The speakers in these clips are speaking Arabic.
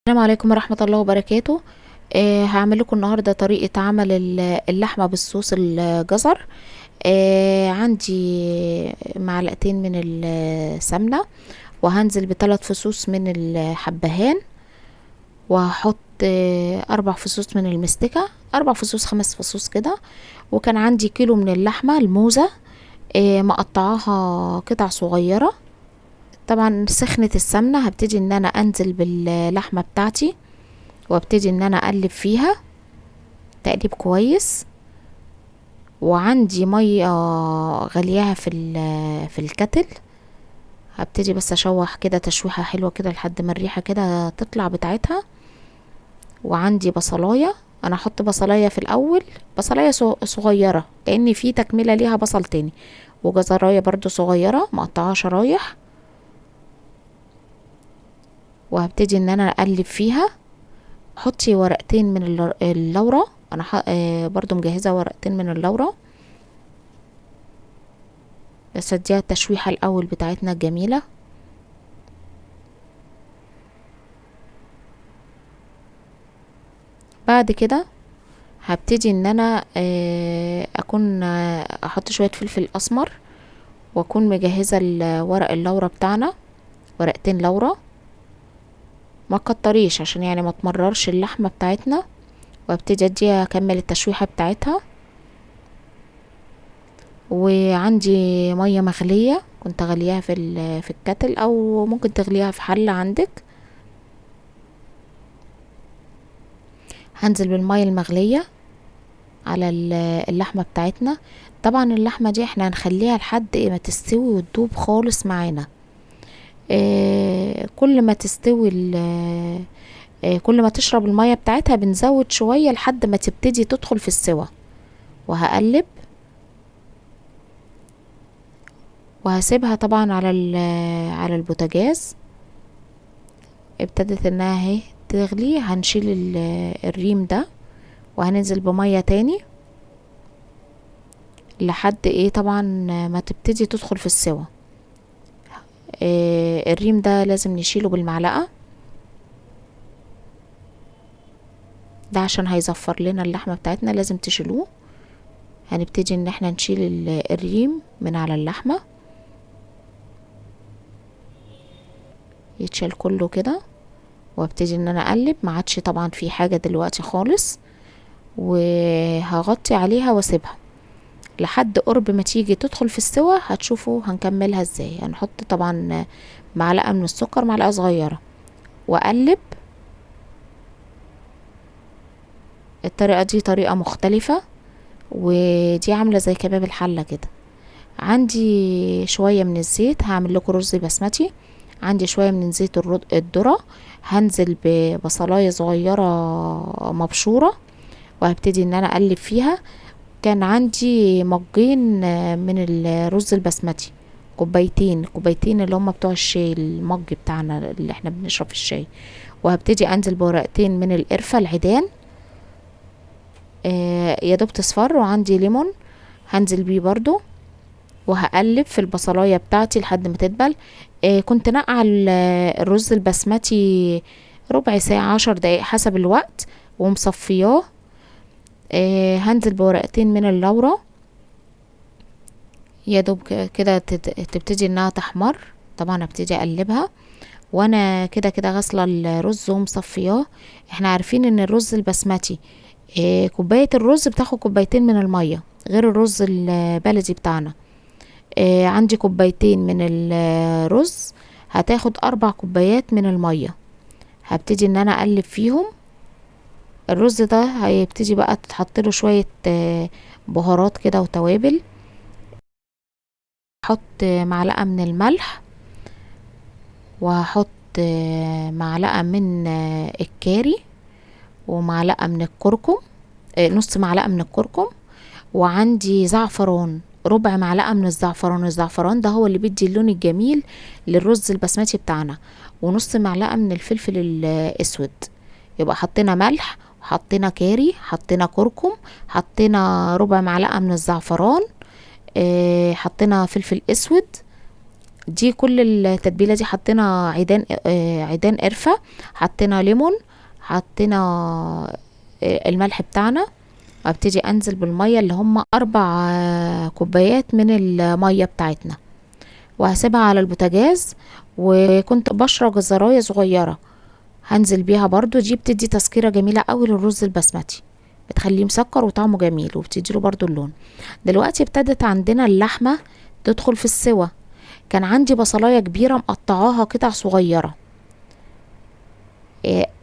السلام عليكم ورحمة الله وبركاته. هعمل لكم النهاردة طريقة عمل اللحمة بالصوص الجزر. عندي معلقتين من السمنة، وهنزل بثلاث فصوص من الحبهان، وهحط 4 فصوص من المستكة، 4 فصوص 5 فصوص كده. وكان عندي كيلو من اللحمة الموزة، مقطعاها قطع صغيرة. طبعا سخنة السمنة هبتدي ان انا انزل باللحمة بتاعتي، وابتدي ان انا اقلب فيها تقليب كويس. وعندي ميه غليها في الكتل، هبتدي بس اشوح كده تشويحه حلوه كده لحد ما الريحه كده تطلع بتاعتها. وعندي بصلايه، انا هحط بصلايه في الاول، بصلايه صغيره لان في تكمله ليها بصل تاني، وجزرايه برضو صغيره مقطعها شرايح. وهبتدي ان انا اقلب فيها. حطي ورقتين من اللورة، انا برضو مجهزة ورقتين من اللورة، بس اديها التشويحة الاول بتاعتنا الجميلة. بعد كده هبتدي ان انا اكون احط شوية فلفل اسمر، واكون مجهزة ورق اللورة بتاعنا، ورقتين لورة، ما كتريش عشان يعني ما تمررش اللحمة بتاعتنا. وابتدي اديها اكمل التشويحة بتاعتها. وعندي ميه مغليه كنت غليها في الكتل، او ممكن تغليها في حله عندك. هنزل بالميه المغليه على اللحمه بتاعتنا. طبعا اللحمه دي احنا هنخليها لحد ما تستوي وتدوب خالص معانا. كل ما تستوي كل ما تشرب الميه بتاعتها بنزود شويه لحد ما تبتدي تدخل في السوا. وهقلب، وهسيبها طبعا على البوتاجاز. ابتدت انها اهي تغلي، هنشيل الريم ده، وهننزل بمية تاني لحد ايه طبعا ما تبتدي تدخل في السوا. الريم ده لازم نشيله بالمعلقة، ده عشان هيزفر لنا اللحمة بتاعتنا، لازم تشيلوه. هنبتدي ان احنا نشيل الريم من على اللحمة، يتشال كله كده. وابتدي ان انا اقلب، ما عادش طبعا في حاجة دلوقتي خالص، وهغطي عليها واسيبها لحد قرب ما تيجي تدخل في السوا. هتشوفوا هنكملها ازاي. هنحط طبعا معلقة من السكر، معلقة صغيرة، واقلب. الطريقة دي طريقة مختلفة، ودي عاملة زي كباب الحلة كده. عندي شوية من الزيت، هعمل لكم رز بسمتي. عندي شوية من زيت الذرة. هنزل ببصلاية صغيرة مبشورة، وهبتدي ان انا اقلب فيها. كان عندي مجين من الرز البسمتي، كوبايتين اللي هم بتوع الشاي، المج بتاعنا اللي احنا بنشرب في الشاي. وهبتدي انزل بورقتين من القرفة العيدان، يا دوب تصفر. وعندي ليمون هنزل بيه برضو، وهقلب في البصلاية بتاعتي لحد ما تدبل. كنت نقع الرز البسمتي ربع ساعة 10 دقايق حسب الوقت، ومصفياه. هنزل بورقتين من اللورة، يا دوب كده تبتدي انها تحمر. طبعا ابتدي اقلبها، وانا كده كده غاسله الرز ومصفياه. احنا عارفين ان الرز البسمتي كوبايه الرز بتاخد كوبايتين من الميه، غير الرز البلدي بتاعنا. عندي كوبايتين من الرز هتاخد 4 كوبايات من الميه. هبتدي ان انا اقلب فيهم. الرز ده هيبتدي بقى تتحط له شويه بهارات كده وتوابل. احط معلقه من الملح، وهحط معلقه من الكاري، ومعلقه من الكركم، نص معلقه من الكركم. وعندي زعفران، ربع معلقه من الزعفران ده هو اللي بيدي اللون الجميل للرز البسمتي بتاعنا. ونص معلقه من الفلفل الاسود. يبقى حطينا ملح، حطينا كاري، حطينا كركم، حطينا ربع معلقه من الزعفران، حطينا فلفل اسود. دي كل التتبيله دي حطينا عيدان قرفه، حطينا ليمون، حطينا الملح بتاعنا. وابتدي انزل بالميه اللي هم 4 كوبايات من الميه بتاعتنا، وهسيبها على البوتاجاز. وكنت بشرب جزرايه صغيره هنزل بيها برضو، دي بتدي تسكيره جميله قوي للرز البسمتي، بتخليه مسكر وطعمه جميل وبتديله برضو اللون. دلوقتي ابتدت عندنا اللحمه تدخل في السوا. كان عندي بصلايه كبيره مقطعاها قطع صغيره،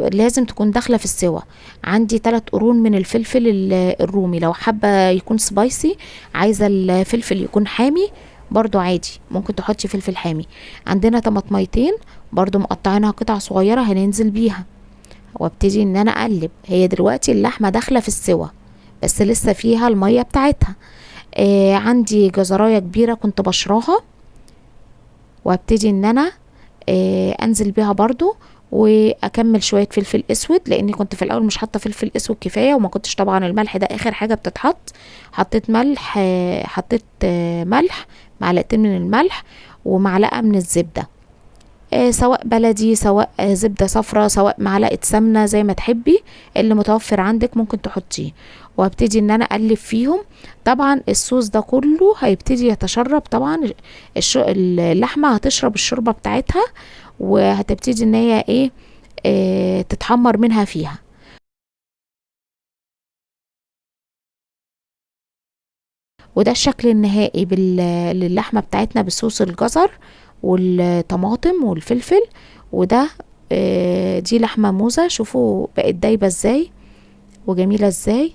لازم تكون داخله في السوا. عندي 3 قرون من الفلفل الرومي، لو حابه يكون سبايسي، عايزه الفلفل يكون حامي برضو عادي ممكن تحطي فلفل حامي. عندنا طماطميتين برضو مقطعينها قطع صغيره هننزل بيها، وابتدي ان انا اقلب. هي دلوقتي اللحمه داخله في السوا بس لسه فيها الميه بتاعتها. عندي جزرايه كبيره كنت بشراها، وابتدي ان انا انزل بيها برضو، واكمل شويه فلفل اسود لاني كنت في الاول مش حاطه فلفل اسود كفايه، وما كنتش طبعا الملح ده اخر حاجه بتتحط. حطيت ملح، حطيت ملح، معلقتين من الملح ومعلقه من الزبده، سواء بلدي سواء زبده صفرا سواء معلقه سمنه زي ما تحبي، اللي متوفر عندك ممكن تحطيه. وابتدي ان انا اقلب فيهم. طبعا الصوص ده كله هيبتدي يتشرب، طبعا اللحمه هتشرب الشوربه بتاعتها، وهتبتدي ان هي تتحمر منها فيها. وده الشكل النهائي للحمه بتاعتنا بصوص الجزر والطماطم والفلفل. وده دي لحمه موزه، شوفوا بقت دايبه ازاي وجميله ازاي.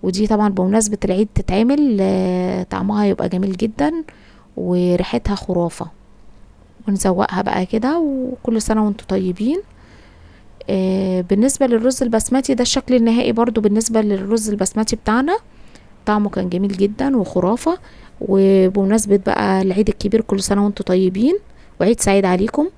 ودي طبعا بمناسبه العيد تتعمل، طعمها يبقى جميل جدا وريحتها خرافه. ونزوقها بقى كده، وكل سنه وانتم طيبين. بالنسبه للرز البسمتي ده الشكل النهائي برضو بالنسبه للرز البسمتي بتاعنا، طعمه كان جميل جدا وخرافه. وبمناسبه بقى العيد الكبير، كل سنه وانتم طيبين وعيد سعيد عليكم.